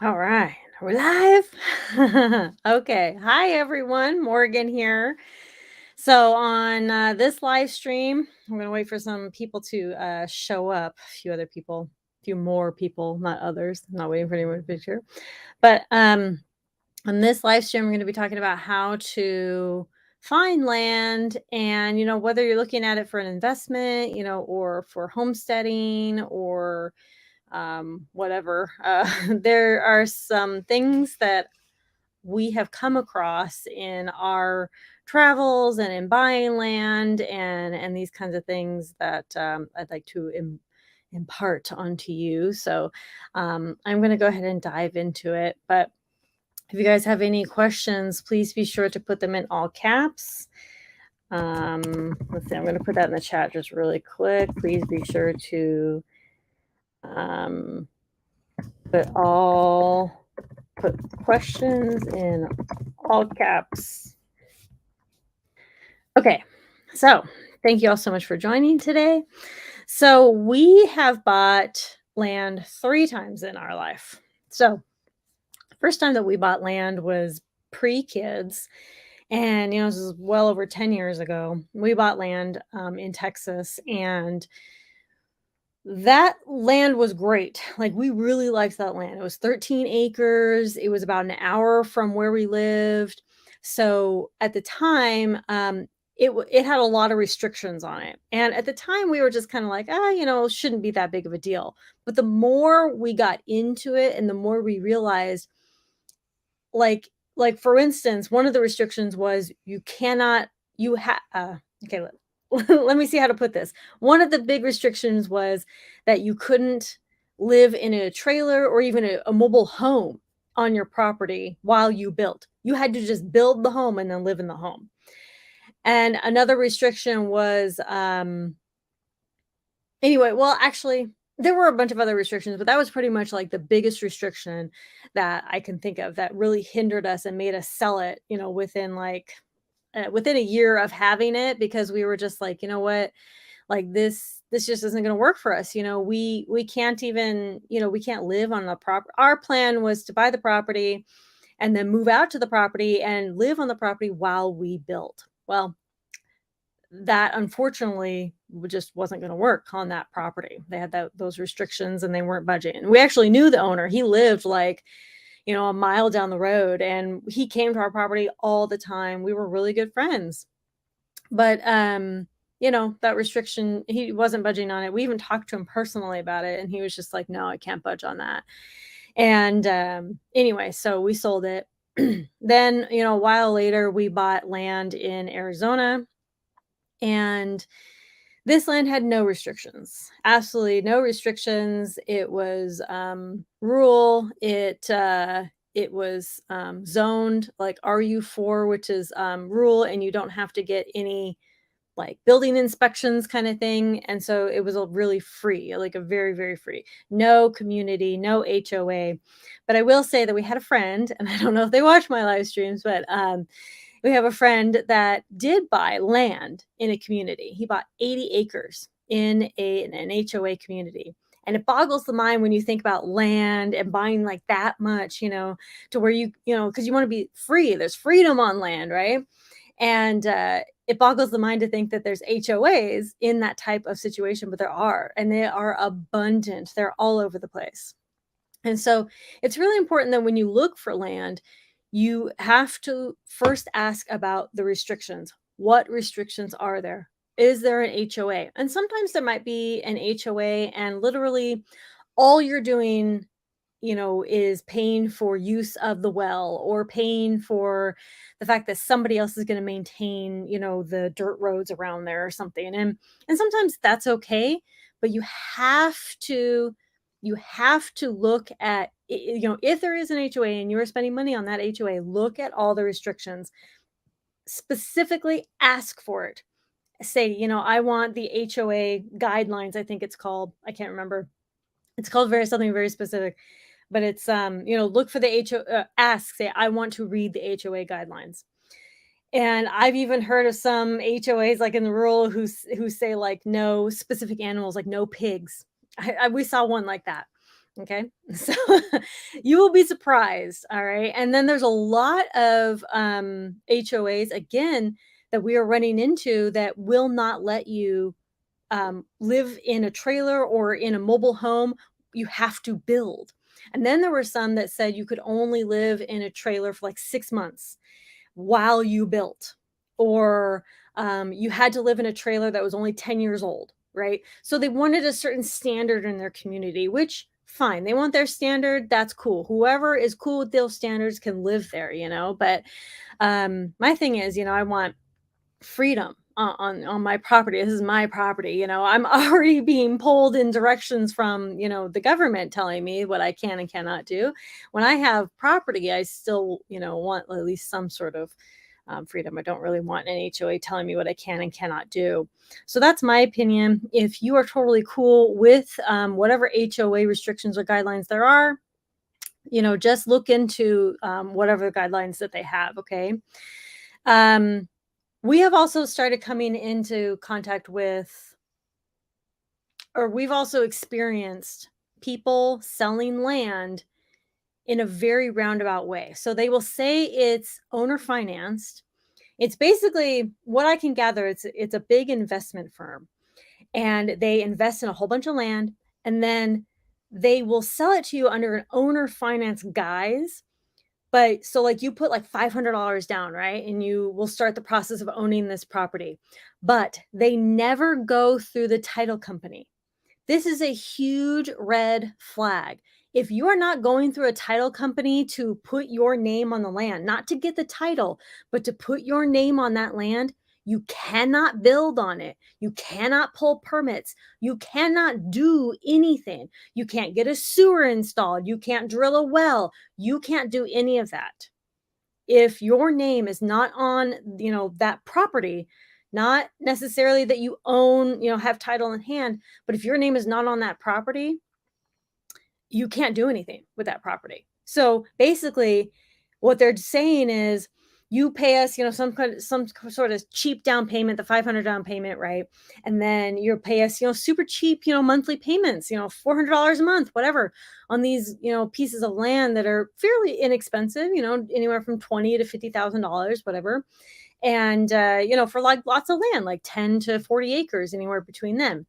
All right. Are we live? Okay. Hi, everyone. Morgan here. So, on this live stream, I'm going to wait for some people to show up. A few other people, a few more people, not others. I'm not waiting for anyone to be here. But on this live stream, we're going to be talking about how to find land and, whether you're looking at it for an investment, or for homesteading or whatever. There are some things that we have come across in our travels and in buying land and these kinds of things that I'd like to impart onto you. So I'm going to go ahead and dive into it. But if you guys have any questions, please be sure to put them in all caps. Let's see, I'm going to put that in the chat just really quick. Please be sure to um, put questions in all caps. Okay, so thank you all so much for joining today. So we have bought land 3 times in our life. So first time that we bought land was pre-kids, and this is well over 10 years ago. We bought land in Texas, and that land was great. Like, we really liked that land. It was 13 acres. It was about an hour from where we lived. So at the time, it had a lot of restrictions on it. And at the time, we were just kind of like, shouldn't be that big of a deal. But the more we got into it, and the more we realized, like for instance, one of the restrictions was you cannot you have okay, let me see how to put this. One of the big restrictions was that you couldn't live in a trailer or even a mobile home on your property while you built. You had to just build the home and then live in the home. And another restriction was anyway, well, actually, there were a bunch of other restrictions, but that was pretty much like the biggest restriction that I can think of that really hindered us and made us sell it, within a year of having it, because we were just like, you know what, like this just isn't going to work for us. We can't even, we can't live on the property. Our plan was to buy the property and then move out to the property and live on the property while we built. Well, that unfortunately just wasn't going to work on that property. They had those restrictions and they weren't budging. We actually knew the owner. He lived like, a mile down the road, and he came to our property all the time. We were really good friends. But that restriction, he wasn't budging on it. We even talked to him personally about it, and he was just like, no, I can't budge on that. And anyway, so we sold it. Then, a while later, we bought land in Arizona, and this land had no restrictions, absolutely no restrictions. It was rural. It was zoned like RU4, which is rural, and you don't have to get any like building inspections kind of thing. And so it was a really free, like a very, very free, no community, no HOA. But I will say that we had a friend, and I don't know if they watch my live streams, but we have a friend that did buy land in a community. He bought 80 acres in an HOA community. And it boggles the mind when you think about land and buying like that much, to where because you want to be free. There's freedom on land, right? And it boggles the mind to think that there's HOAs in that type of situation, but there are, and they are abundant. They're all over the place. And so it's really important that when you look for land, you have to first ask about the restrictions. What restrictions are there? Is there an HOA? And sometimes there might be an HOA, and literally all you're doing, is paying for use of the well, or paying for the fact that somebody else is going to maintain, the dirt roads around there or something. And sometimes that's okay, but you have to look at, if there is an HOA and you're spending money on that HOA, look at all the restrictions. Specifically ask for it. Say, I want the HOA guidelines, I think it's called. I can't remember. It's called something very specific, but it's look for the ask, say, I want to read the HOA guidelines. And I've even heard of some HOAs like in the rural who say like no specific animals, like no pigs. We saw one like that. Okay. So you will be surprised. All right. And then there's a lot of HOAs, again, that we are running into that will not let you live in a trailer or in a mobile home. You have to build. And then there were some that said you could only live in a trailer for like 6 months while you built, or you had to live in a trailer that was only 10 years old, right? So they wanted a certain standard in their community, which fine, they want their standard, that's cool. Whoever is cool with those standards can live there, but my thing is, I want freedom on my property. This is my property. I'm already being pulled in directions from the government telling me what I can and cannot do. When I have property, I still want at least some sort of freedom. I don't really want an HOA telling me what I can and cannot do. So that's my opinion. If you are totally cool with whatever HOA restrictions or guidelines there are, just look into whatever guidelines that they have. Okay. um, we have also started coming into contact with, or we've also experienced people selling land in a very roundabout way. So they will say it's owner financed. It's basically, what I can gather, it's a big investment firm, and they invest in a whole bunch of land, and then they will sell it to you under an owner finance guise. But so, like, you put like $500 down, right? And you will start the process of owning this property. But they never go through the title company. This is a huge red flag. If you are not going through a title company to put your name on the land, not to get the title, but to put your name on that land, you cannot build on it. You cannot pull permits. You cannot do anything. You can't get a sewer installed. You can't drill a well. You can't do any of that. If your name is not on, that property, not necessarily that you own, have title in hand, but if your name is not on that property, you can't do anything with that property. So basically, what they're saying is, you pay us, some sort of cheap down payment, the 500 down payment, right? And then you pay us, super cheap, monthly payments, $400 a month, whatever, on these, pieces of land that are fairly inexpensive, anywhere from 20 to $50,000, whatever. And for like lots of land, like 10 to 40 acres, anywhere between them.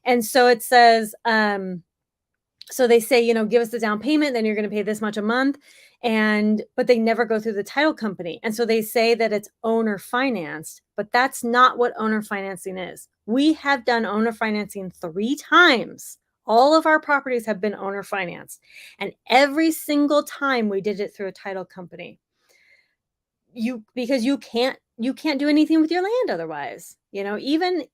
And so it says, so they say, give us the down payment, then you're going to pay this much a month. But they never go through the title company. And so they say that it's owner financed, but that's not what owner financing is. We have done owner financing 3 times. All of our properties have been owner financed. And every single time we did it through a title company. Because you can't do anything with your land otherwise. Even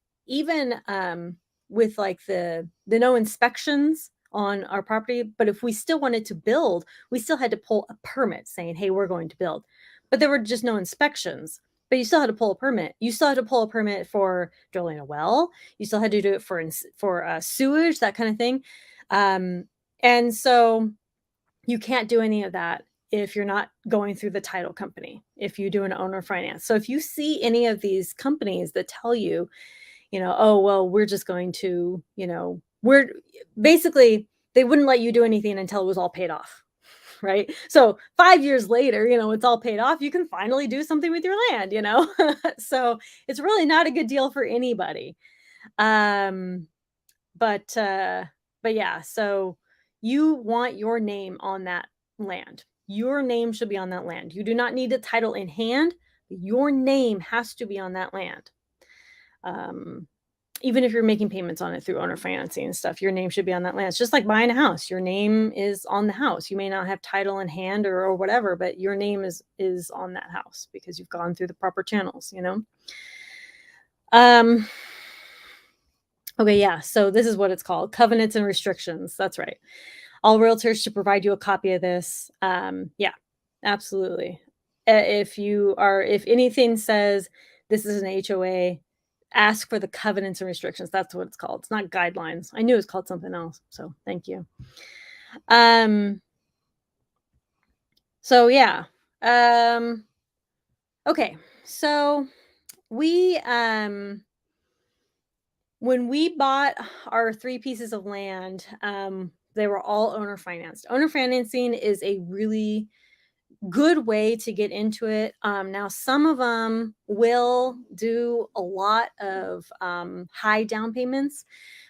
with like the no inspections on our property, but if we still wanted to build, we still had to pull a permit saying, hey, we're going to build. But there were just no inspections. But you still had to pull a permit. You still had to pull a permit for drilling a well. You still had to do it for sewage, that kind of thing. And so you can't do any of that if you're not going through the title company, if you do an owner finance. So if you see any of these companies that tell you, oh, well, we're just going to, we're basically, they wouldn't let you do anything until it was all paid off. Right. So 5 years later, it's all paid off. You can finally do something with your land, so it's really not a good deal for anybody. Um, but yeah, so you want your name on that land. Your name should be on that land. You do not need a title in hand. Your name has to be on that land. Even if you're making payments on it through owner financing and stuff, your name should be on that land. It's just like buying a house. Your name is on the house. You may not have title in hand or whatever, but your name is on that house because you've gone through the proper channels, Okay, yeah. So this is what it's called: covenants and restrictions. That's right. All realtors should provide you a copy of this. Yeah, absolutely. If anything says this is an HOA, ask for the covenants and restrictions. That's what it's called. It's not guidelines. I knew it was called something else. So thank you. So yeah. Okay. So we when we bought our 3 pieces of land, They were all owner financed. Owner financing is a really good way to get into it. Now, some of them will do a lot of high down payments,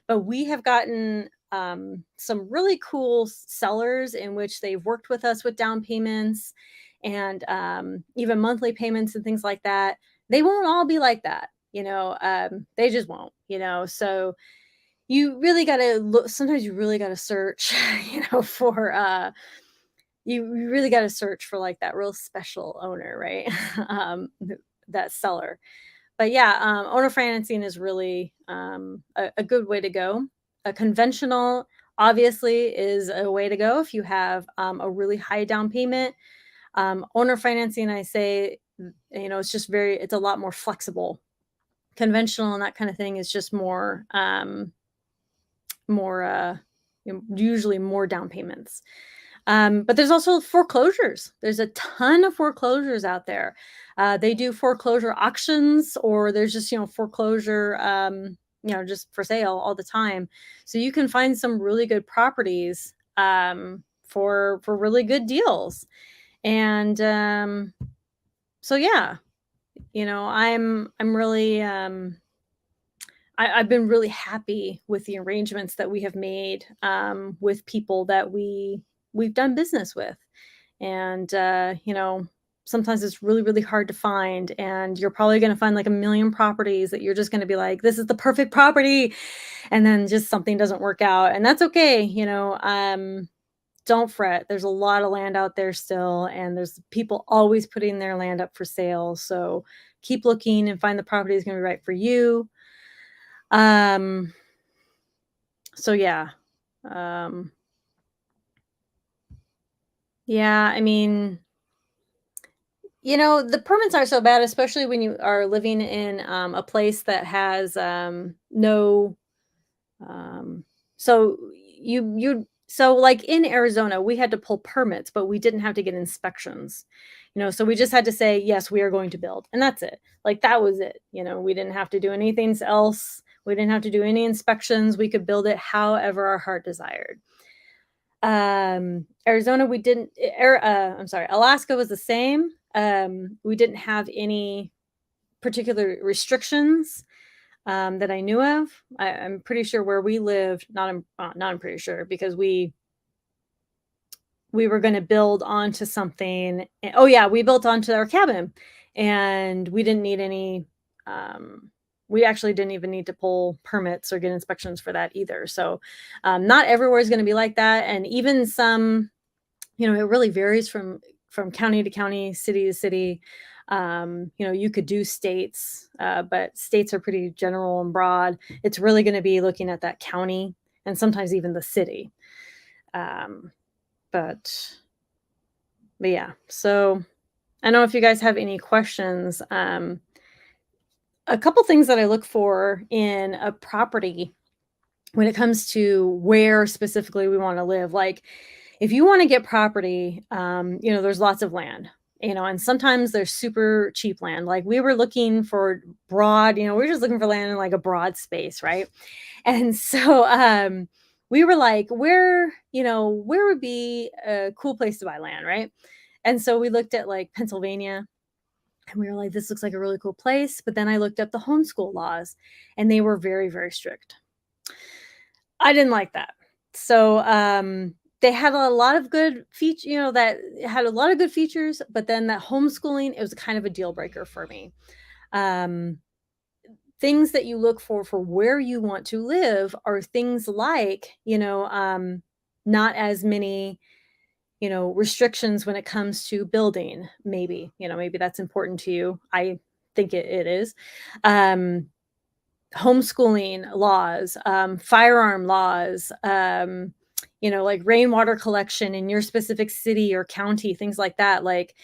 but we have gotten some really cool sellers in which they've worked with us with down payments and even monthly payments and things like that. They won't all be like that, they just won't, So you really got to look, sometimes you really got to search, for you really got to search for like that real special owner, right? That seller. But yeah, owner financing is really a good way to go. A conventional, obviously, is a way to go if you have a really high down payment. Owner financing, I say, it's just it's a lot more flexible. Conventional and that kind of thing is just more, usually more down payments. But there's also foreclosures. There's a ton of foreclosures out there. They do foreclosure auctions, or there's just, foreclosure, just for sale all the time. So you can find some really good properties for really good deals. And so yeah, I'm really I've been really happy with the arrangements that we have made with people that we've done business with. And sometimes it's really, really hard to find. And you're probably going to find like a million properties that you're just going to be like, this is the perfect property. And then just something doesn't work out. And that's okay. Don't fret. There's a lot of land out there still. And there's people always putting their land up for sale. So keep looking and find the property is going to be right for you. Um, so yeah. Um, yeah, I mean, the permits are so bad, especially when you are living in a place that has no um so so like in Arizona, we had to pull permits, but we didn't have to get inspections. So we just had to say, yes, we are going to build. And that's it. Like that was it. We didn't have to do anything else. We didn't have to do any inspections. We could build it however our heart desired. Arizona, we didn't, I'm sorry, Alaska was the same. We didn't have any particular restrictions that I knew of. I'm pretty sure where we lived, I'm pretty sure because we were going to build onto something. Oh yeah, we built onto our cabin, and we didn't need any. We actually didn't even need to pull permits or get inspections for that either. So, not everywhere is going to be like that, and even some, it really varies from county to county, city to city. You could do states, but states are pretty general and broad. It's really going to be looking at that county and sometimes even the city. Um, but yeah, so I don't know if you guys have any questions. A couple things that I look for in a property when it comes to where specifically we want to live. Like if you want to get property, there's lots of land, and sometimes there's super cheap land. Like we were looking for broad, we were just looking for land in like a broad space, right? And so we were like, where would be a cool place to buy land, right? And so we looked at like Pennsylvania, and we were like, this looks like a really cool place. But then I looked up the homeschool laws, and they were very, very strict. I didn't like that. So they had a lot of good features, that had a lot of good features, but then that homeschooling, it was kind of a deal breaker for me. Things that you look for where you want to live are things like, not as many, restrictions when it comes to building. Maybe that's important to you. I think it is. Homeschooling laws, firearm laws, like rainwater collection in your specific city or county, things like that. Like,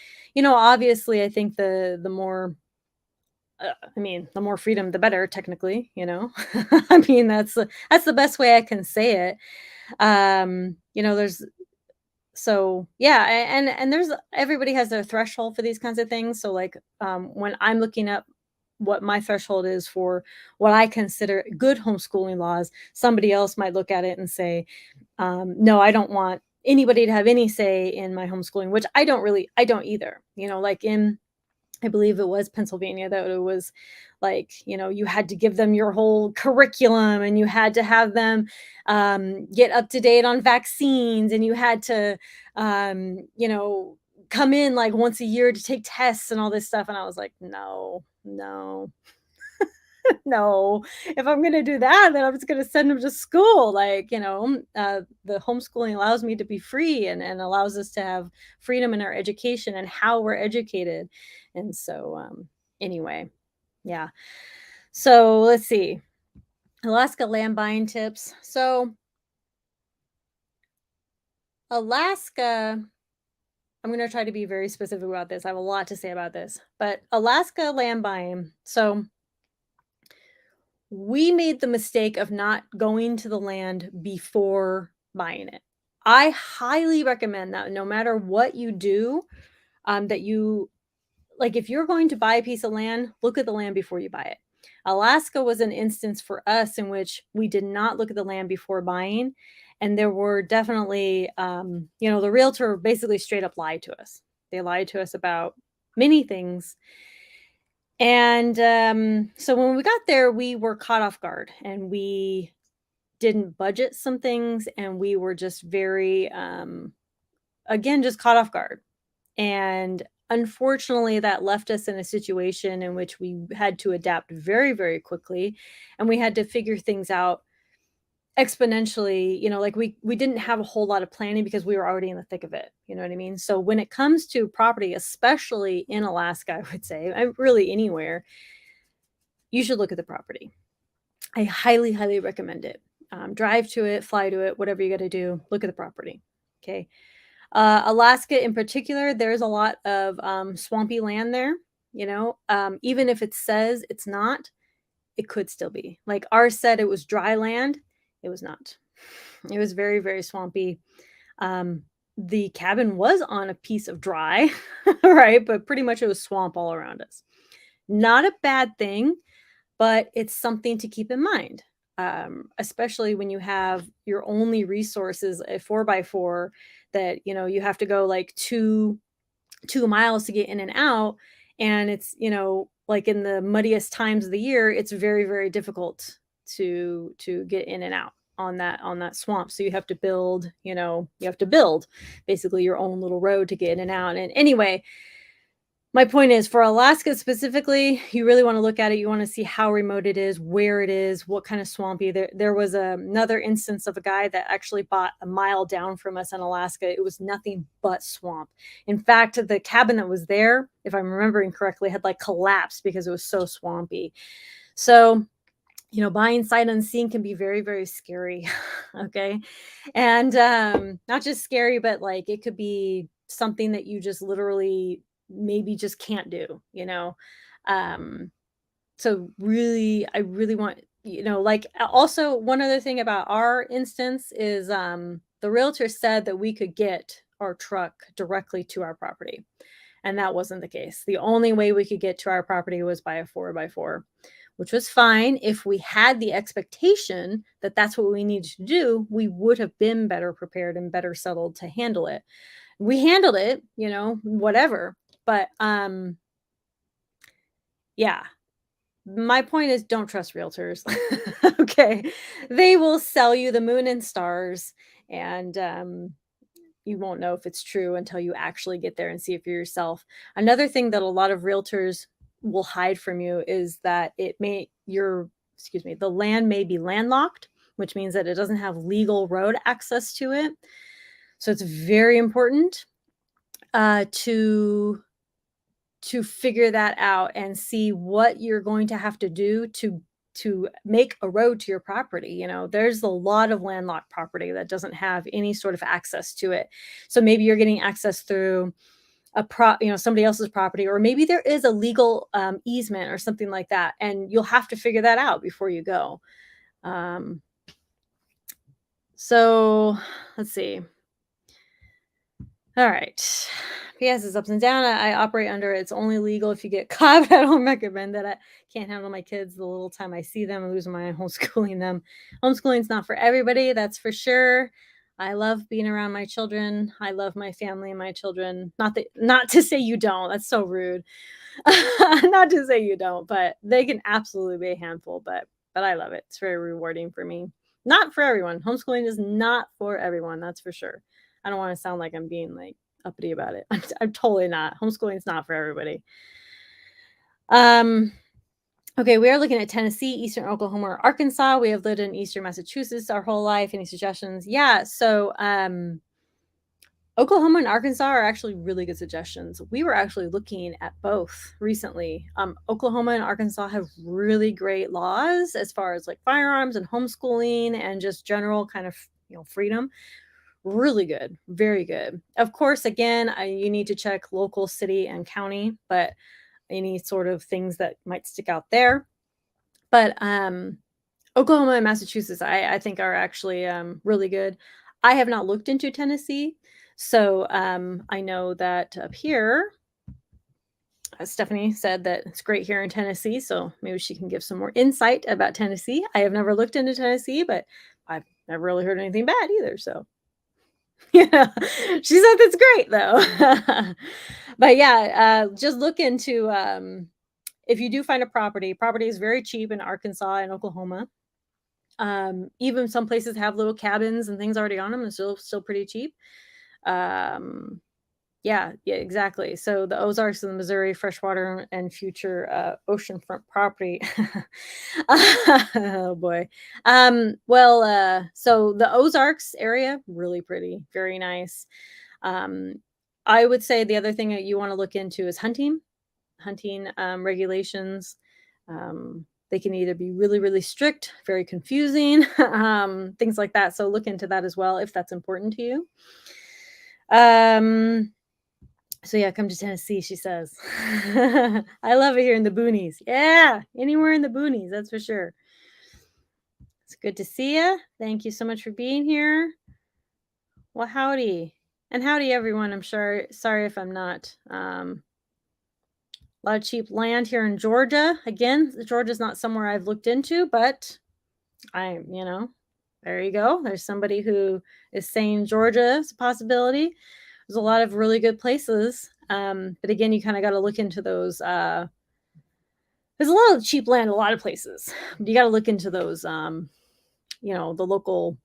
obviously, I think the more, the more freedom, the better. Technically, I mean, that's the best way I can say it. There's so yeah, and there's everybody has their threshold for these kinds of things. So like when I'm looking up what my threshold is for what I consider good homeschooling laws, somebody else might look at it and say, No, I don't want anybody to have any say in my homeschooling, which I don't either. Like in I believe it was Pennsylvania that it was like, you had to give them your whole curriculum and you had to have them get up to date on vaccines and you had to, come in like once a year to take tests and all this stuff. And I was like, no, no, no. If I'm going to do that, then I'm just going to send them to school. Like, the homeschooling allows me to be free and allows us to have freedom in our education and how we're educated. And so, anyway, yeah. So let's see. Alaska land buying tips. So, Alaska, I'm going to try to be very specific about this. I have a lot to say about this, but Alaska land buying. So, we made the mistake of not going to the land before buying it. I highly recommend that no matter what you do, that you like if you're going to buy a piece of land, look at the land before you buy it. Alaska was an instance for us in which we did not look at the land before buying. And there were definitely, the realtor basically straight up lied to us. They lied to us about many things and, so when we got there, we were caught off guard and we didn't budget some things and we were just very, again, just caught off guard. And unfortunately, that left us in a situation in which we had to adapt very, very quickly and we had to figure things out exponentially, like we didn't have a whole lot of planning because we were already in the thick of it. You know what I mean? So when it comes to property, especially in Alaska, I would say, really anywhere, you should look at the property. I highly, highly recommend it. Drive to it, fly to it, whatever you got to do, look at the property. Okay. Alaska in particular, there's a lot of swampy land there. Even if it says it's not, it could still be. Like ours said it was dry land. It was not. It was very, very swampy. The cabin was on a piece of dry, right? But pretty much it was swamp all around us. Not a bad thing, but it's something to keep in mind, especially when you have your only resources a 4x4 that you have to go like 2 miles to get in and out, and it's like in the muddiest times of the year, it's very very difficult to get in and out on that swamp. So you have to build, basically your own little road to get in and out. And anyway, my point is for Alaska specifically, you really want to look at it. You want to see how remote it is, where it is, what kind of swampy. There was another instance of a guy that actually bought a mile down from us in Alaska. It was nothing but swamp. In fact, the cabin that was there, if I'm remembering correctly, had like collapsed because it was so swampy. So, buying sight unseen can be very, very scary. Okay. And not just scary, but like it could be something that you just literally maybe just can't do, um so really I really want, like also one other thing about our instance is the realtor said that we could get our truck directly to our property, and that wasn't the case. The only way we could get to our property was by a 4x4, which was fine. If we had the expectation that that's what we needed to do, we would have been better prepared and better settled to handle it. We handled it, whatever. But yeah, my point is don't trust realtors. Okay. They will sell you the moon and stars, and you won't know if it's true until you actually get there and see it for yourself. Another thing that a lot of realtors will hide from you is that the land may be landlocked, which means that it doesn't have legal road access to it. So it's very important to figure that out and see what you're going to have to do to make a road to your property. There's a lot of landlocked property that doesn't have any sort of access to it. So maybe you're getting access through somebody else's property, or maybe there is a legal easement or something like that, and you'll have to figure that out before you go. So let's see. All right. PS is ups and down. I operate under it's only legal if you get caught, but I don't recommend that. I can't handle my kids the little time I see them. I lose my homeschooling them. Homeschooling's not for everybody, that's for sure. I love being around my children. I love my family and my children. Not to say you don't. That's so rude. Not to say you don't, but they can absolutely be a handful, but I love it. It's very rewarding for me. Not for everyone. Homeschooling is not for everyone, that's for sure. I don't want to sound like I'm being like uppity about it. I'm totally not. Homeschooling is not for everybody. Um Okay, we are looking at Tennessee, Eastern Oklahoma, or Arkansas. We have lived in Eastern Massachusetts our whole life. Any suggestions? Yeah, so Oklahoma and Arkansas are actually really good suggestions. We were actually looking at both recently. Oklahoma and Arkansas have really great laws as far as like firearms and homeschooling and just general kind of freedom. Really good, very good. Of course, again, you need to check local city and county, but any sort of things that might stick out there. But, Oklahoma and Massachusetts, I think are actually, really good. I have not looked into Tennessee, so, I know that up here, Stephanie said that it's great here in Tennessee, so maybe she can give some more insight about Tennessee. I have never looked into Tennessee, but I've never really heard anything bad either, so yeah, she said that's great though. But yeah, just look into, if you do find a property is very cheap in Arkansas and Oklahoma. Even some places have little cabins and things already on them. And still pretty cheap. Um, yeah, yeah, exactly. So the Ozarks and the Missouri freshwater and future oceanfront property. Oh boy. So the Ozarks area, really pretty, very nice. Um, I would say the other thing that you want to look into is hunting regulations. They can either be really, really strict, very confusing, things like that. So look into that as well if that's important to you. Um, so yeah, come to Tennessee, she says. I love it here in the boonies. Yeah, anywhere in the boonies, that's for sure. It's good to see you. Thank you so much for being here. Well, howdy. And howdy everyone. I'm sure sorry if I'm not a lot of cheap land here in Georgia. Again, Georgia's not somewhere I've looked into, but there you go. There's somebody who is saying Georgia is a possibility. There's a lot of really good places. But again, you kind of got to look into those. There's a lot of cheap land, a lot of places. You got to look into those, the local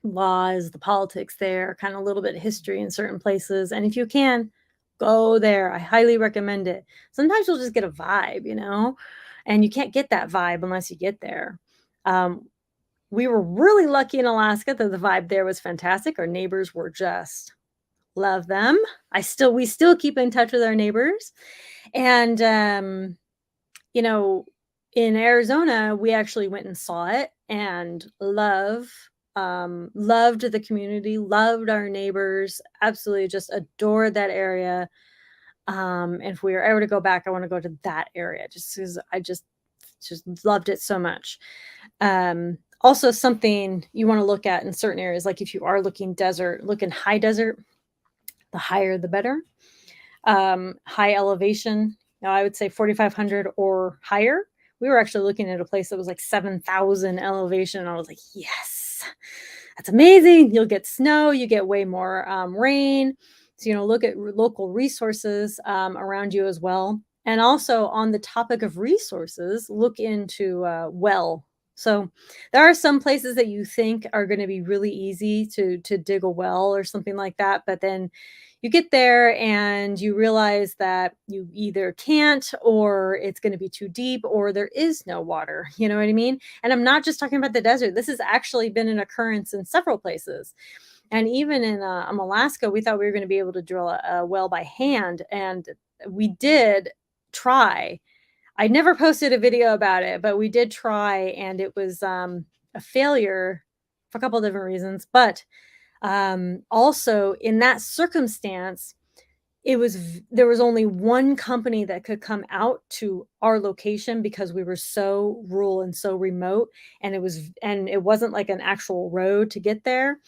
laws, the politics there, kind of a little bit of history in certain places. And if you can, go there. I highly recommend it. Sometimes you'll just get a vibe, and you can't get that vibe unless you get there. Um, we were really lucky in Alaska that the vibe there was fantastic. Our neighbors were just love them. We still keep in touch with our neighbors. And you know, in Arizona, we actually went and saw it and loved the community, loved our neighbors, absolutely just adored that area. And if we were ever to go back, I want to go to that area just because I just loved it so much. Also something you want to look at in certain areas, like if you are looking desert, look in high desert, the higher the better. High elevation, I would say 4,500 or higher. We were actually looking at a place that was like 7,000 elevation. And I was like, yes, that's amazing. You'll get snow, you get way more rain. So, look at local resources around you as well. And also on the topic of resources, look into well. So there are some places that you think are going to be really easy to dig a well or something like that, but then you get there and you realize that you either can't, or it's going to be too deep, or there is no water. You know what I mean? And I'm not just talking about the desert. This has actually been an occurrence in several places. And even in Alaska, we thought we were going to be able to drill a well by hand. And we did try. I never posted a video about it, but we did try. And it was a failure for a couple of different reasons. But also in that circumstance, there was only one company that could come out to our location because we were so rural and so remote, and it wasn't like an actual road to get there,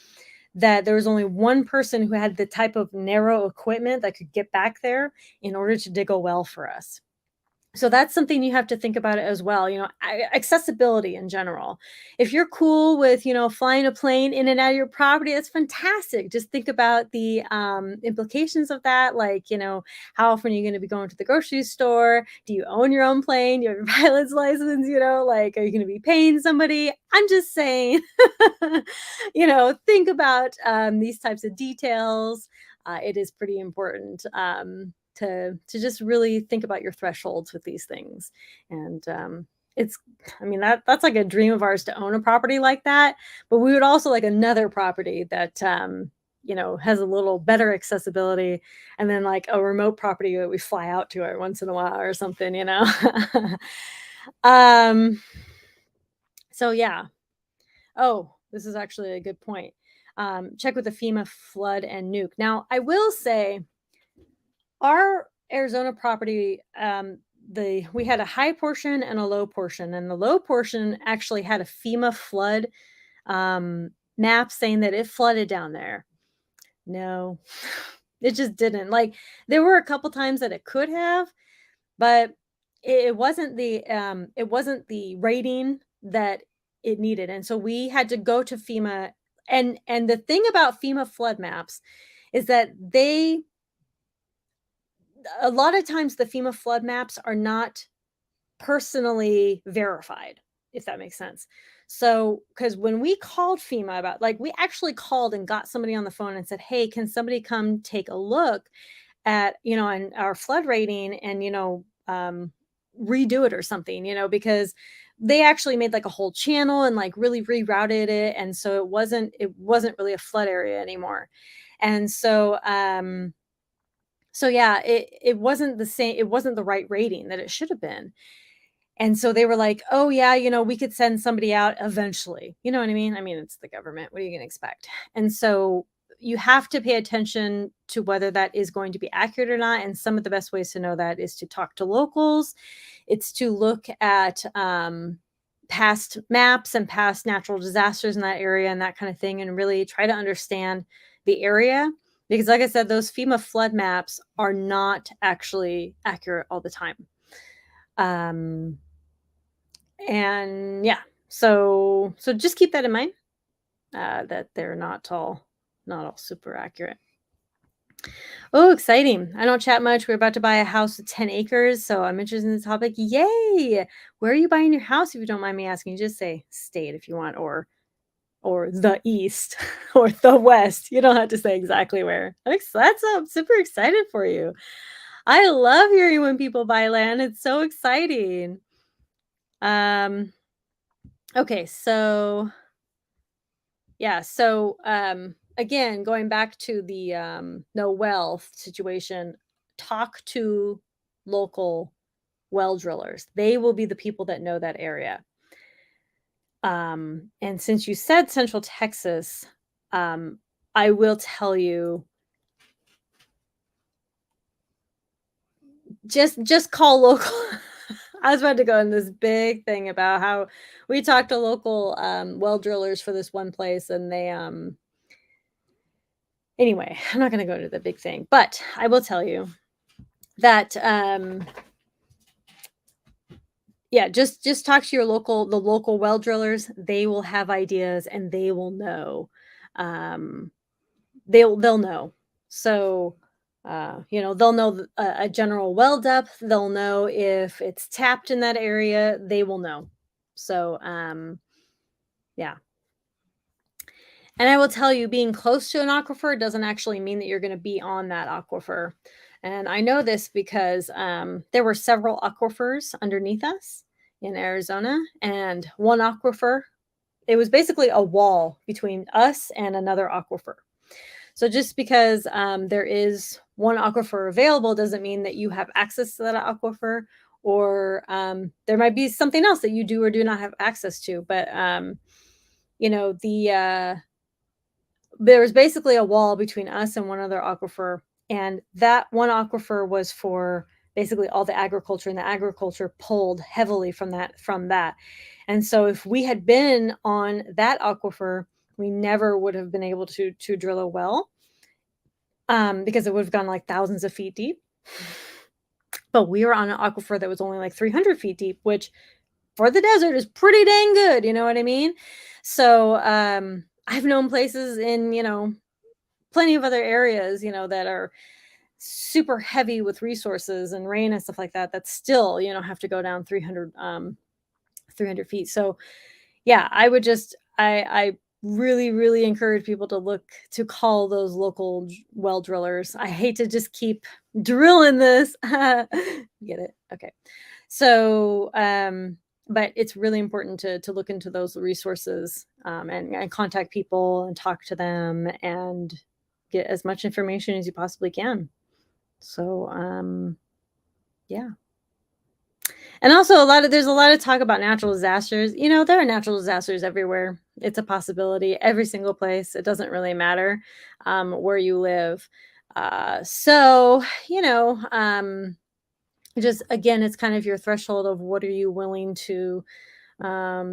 that there was only one person who had the type of narrow equipment that could get back there in order to dig a well for us. So that's something you have to think about as well, accessibility in general. If you're cool with, flying a plane in and out of your property, that's fantastic. Just think about the implications of that. Like, how often are you going to be going to the grocery store? Do you own your own plane? Do you have your pilot's license? Like, are you going to be paying somebody? I'm just saying, think about these types of details. It is pretty important. To just really think about your thresholds with these things. And it's I mean that's like a dream of ours to own a property like that, but we would also like another property that has a little better accessibility, and then like a remote property that we fly out to every once in a while or something. um so yeah. Oh, this is actually a good point. Check with the FEMA flood and nuke. Now, I will say our Arizona property, the we had a high portion and a low portion, and the low portion actually had a FEMA flood map saying that it flooded down there. No, it just didn't. Like there were a couple times that it could have, but it wasn't the rating that it needed, and so we had to go to FEMA. And the thing about FEMA flood maps is that they a lot of times the FEMA flood maps are not personally verified, if that makes sense. So, because when we called FEMA we actually called and got somebody on the phone and said, "Hey, can somebody come take a look at, and our flood rating and, redo it or something, because they actually made like a whole channel and like really rerouted it. And so it wasn't really a flood area anymore. And so yeah, it wasn't the same, it wasn't the right rating that it should have been. And so they were like, "Oh yeah, we could send somebody out eventually." You know what I mean? I mean, it's the government. What are you going to expect? And so you have to pay attention to whether that is going to be accurate or not. And some of the best ways to know that is to talk to locals. It's to look at past maps and past natural disasters in that area and that kind of thing, and really try to understand the area. Because, like I said, those FEMA flood maps are not actually accurate all the time. Um, and yeah, so just keep that in mind, that they're not all super accurate. Oh, exciting. I don't chat much. We're about to buy a house with 10 acres, so I'm interested in the topic. Yay! Where are you buying your house, if you don't mind me asking? Just say state if you want, or the east or the west. You don't have to say exactly where. I'm super excited for you. I love hearing when people buy land. It's so exciting. Um okay, so yeah, so again, going back to the no well situation, talk to local well drillers. They will be the people that know that area. And since you said Central Texas, um, I will tell you, just call local. I was about to go in this big thing about how we talked to local well drillers for this one place, and they anyway, I'm not going to go to the big thing, but I will tell you that yeah, just talk to the local well drillers. They will have ideas and they will know. Um, they'll know. So they'll know a general well depth. They'll know if it's tapped in that area. They will know. So yeah. And I will tell you, being close to an aquifer doesn't actually mean that you're going to be on that aquifer. And I know this because there were several aquifers underneath us in Arizona, and one aquifer, it was basically a wall between us and another aquifer. So just because there is one aquifer available doesn't mean that you have access to that aquifer, or there might be something else that you do or do not have access to. But the there was basically a wall between us and one other aquifer, and that one aquifer was for basically all the agriculture, and the agriculture pulled heavily from that. And so if we had been on that aquifer, we never would have been able to drill a well, because it would have gone like thousands of feet deep. but we were on an aquifer that was only like 300 feet deep, which for the desert is pretty dang good. You know what I mean? So, I've known places in, plenty of other areas, that are super heavy with resources and rain and stuff like that, that still, have to go down 300 feet. So yeah, I would just, I really, really encourage people to call those local well drillers. I hate to just keep drilling this. Get it? Okay. So, but it's really important to look into those resources, and contact people and talk to them and get as much information as you possibly can. So, yeah. And also there's a lot of talk about natural disasters. There are natural disasters everywhere. It's a possibility every single place. It doesn't really matter where you live. So, just again, it's kind of your threshold of what are you willing to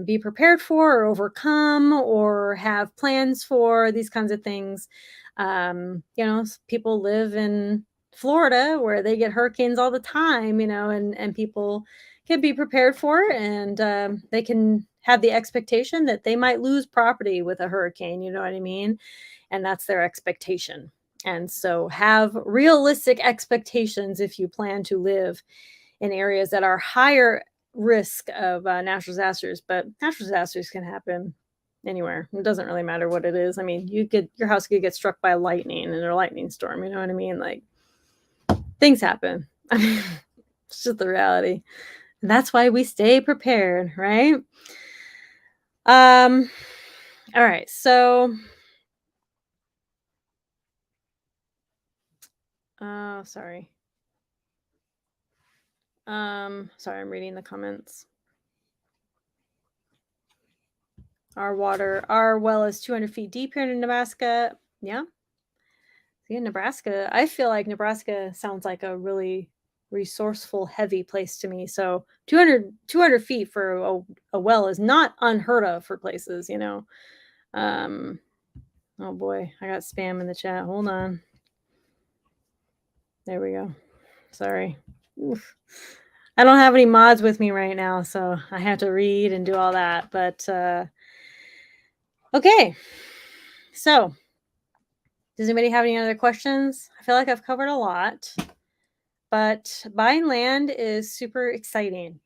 be prepared for or overcome or have plans for, these kinds of things. People live in Florida where they get hurricanes all the time, and people can be prepared for it, and they can have the expectation that they might lose property with a hurricane, you know what I mean? And that's their expectation. And so have realistic expectations if you plan to live in areas that are higher risk of natural disasters, but natural disasters can happen anywhere. It doesn't really matter what it is. I mean, your house could get struck by lightning in a lightning storm. You know what I mean? Like, things happen. I mean, it's just the reality. And that's why we stay prepared, right? All right. So, sorry. Sorry, I'm reading the comments. Our well is 200 feet deep here in Nebraska. Yeah. See, Nebraska, I feel like Nebraska sounds like a really resourceful, heavy place to me. So 200 feet for a well is not unheard of for places. Um, oh boy, I got spam in the chat. Hold on. There we go. Sorry. Oof. I don't have any mods with me right now, so I have to read and do all that. But okay. So, does anybody have any other questions? I feel like I've covered a lot, but buying land is super exciting.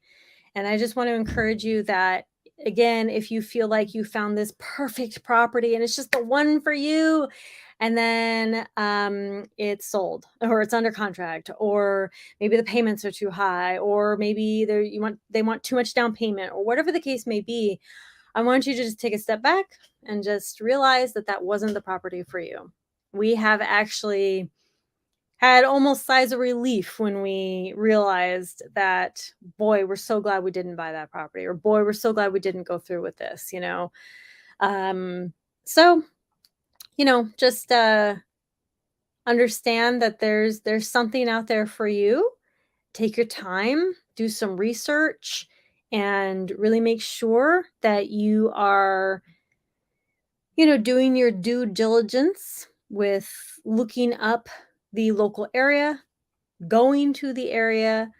And I just want to encourage you that, again, if you feel like you found this perfect property and it's just the one for you, and then it's sold or it's under contract, or maybe the payments are too high, or maybe they want too much down payment, or whatever the case may be, I want you to just take a step back and just realize that that wasn't the property for you. We have actually had almost sighs of relief when we realized that, boy, we're so glad we didn't buy that property, or boy, we're so glad we didn't go through with this. So, just understand that there's something out there for you. Take your time, do some research, and really make sure that you are, doing your due diligence with looking up the local area, going to the area,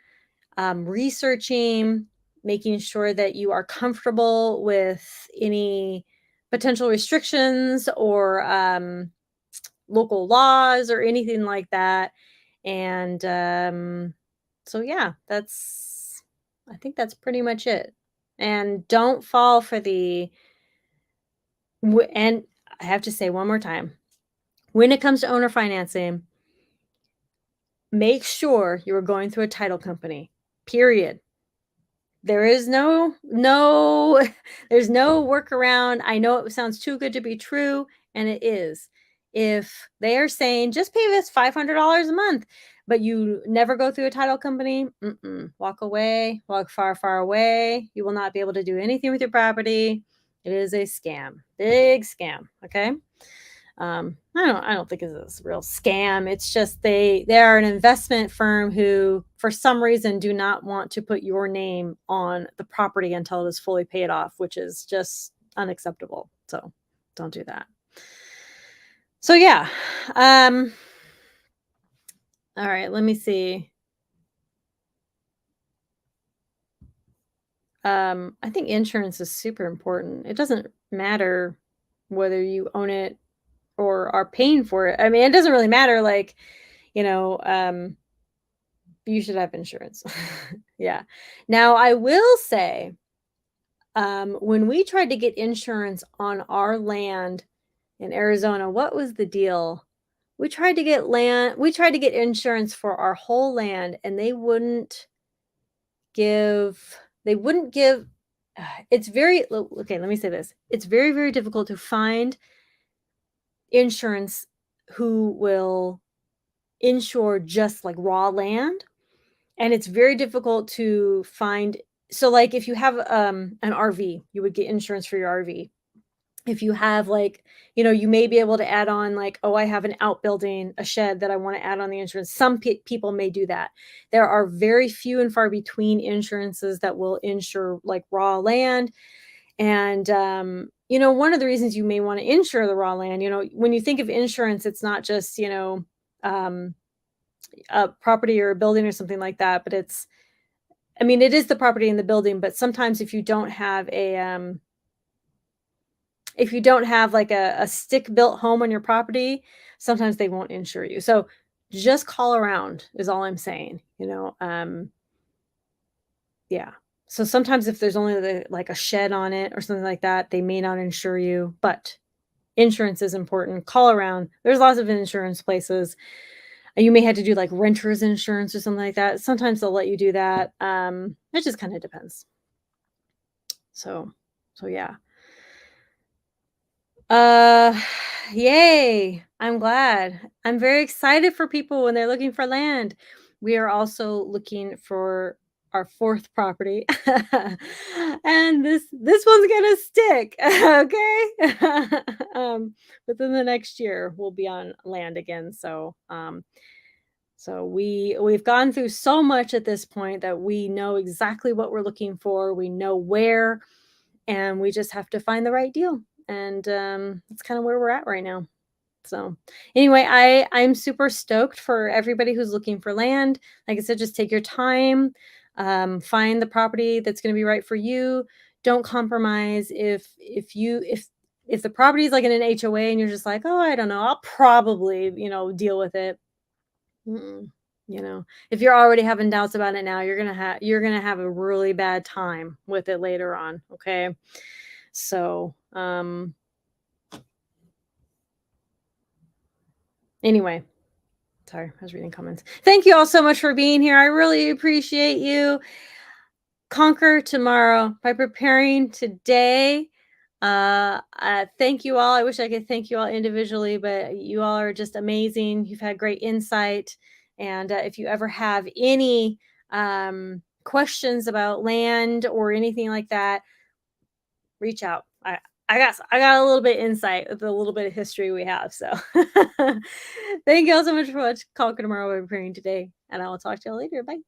researching, making sure that you are comfortable with any potential restrictions or local laws or anything like that. And so, yeah, I think that's pretty much it. And don't fall for and I have to say one more time, when it comes to owner financing, make sure you are going through a title company, period. There is there's no workaround. I know it sounds too good to be true, and it is. If they are saying, "Just pay this $500 a month," but you never go through a title company, walk away, walk far, far away. You will not be able to do anything with your property. It is a scam, big scam, okay? I don't think it's a real scam. It's just they are an investment firm who, for some reason, do not want to put your name on the property until it is fully paid off, which is just unacceptable. So don't do that. So yeah. All right, let me see. I think insurance is super important. It doesn't matter whether you own it or are paying for it. I mean, it doesn't really matter, like, you know, you should have insurance. Yeah. Now, I will say, when we tried to get insurance on our land in Arizona, what was the deal? We tried to get insurance for our whole land, and they wouldn't give it's very okay, let me say this. It's very, very difficult to find insurance who will insure just like raw land, and it's very difficult to find. So like if you have an RV, you would get insurance for your RV. If you have like, you may be able to add on like, oh, I have an outbuilding, a shed that I want to add on the insurance. Some people may do that. There are very few and far between insurances that will insure like raw land. And one of the reasons you may want to insure the raw land, when you think of insurance, it's not just, um, a property or a building or something like that, but I mean, it is the property and the building, but sometimes if you don't have like a stick built home on your property, sometimes they won't insure you. So just call around is all I'm saying. Yeah. So sometimes if there's only like a shed on it or something like that, they may not insure you, but insurance is important. Call around. There's lots of insurance places. You may have to do like renter's insurance or something like that. Sometimes they'll let you do that. It just kind of depends. So yeah. Uh, yay. I'm glad. I'm very excited for people when they're looking for land. We are also looking for our fourth property. And this one's gonna stick. Okay. Within the next year we'll be on land again. So we've gone through so much at this point that we know exactly what we're looking for. We know where, and we just have to find the right deal. And that's kind of where we're at right now. So anyway, I'm super stoked for everybody who's looking for land. Like I said, just take your time, find the property that's going to be right for you. Don't compromise. If the property is like in an HOA and you're just like, oh, I don't know, I'll probably deal with it. Mm-mm. If you're already having doubts about it now, you're gonna have a really bad time with it later on. Okay. So, anyway, sorry, I was reading comments. Thank you all so much for being here. I really appreciate you. Conquer tomorrow by preparing today. Thank you all. I wish I could thank you all individually, but you all are just amazing. You've had great insight. And if you ever have any questions about land or anything like that, reach out. I got a little bit of insight with a little bit of history we have. So thank you all so much for watching Conquer Tomorrow by preparing today. And I will talk to you all later. Bye.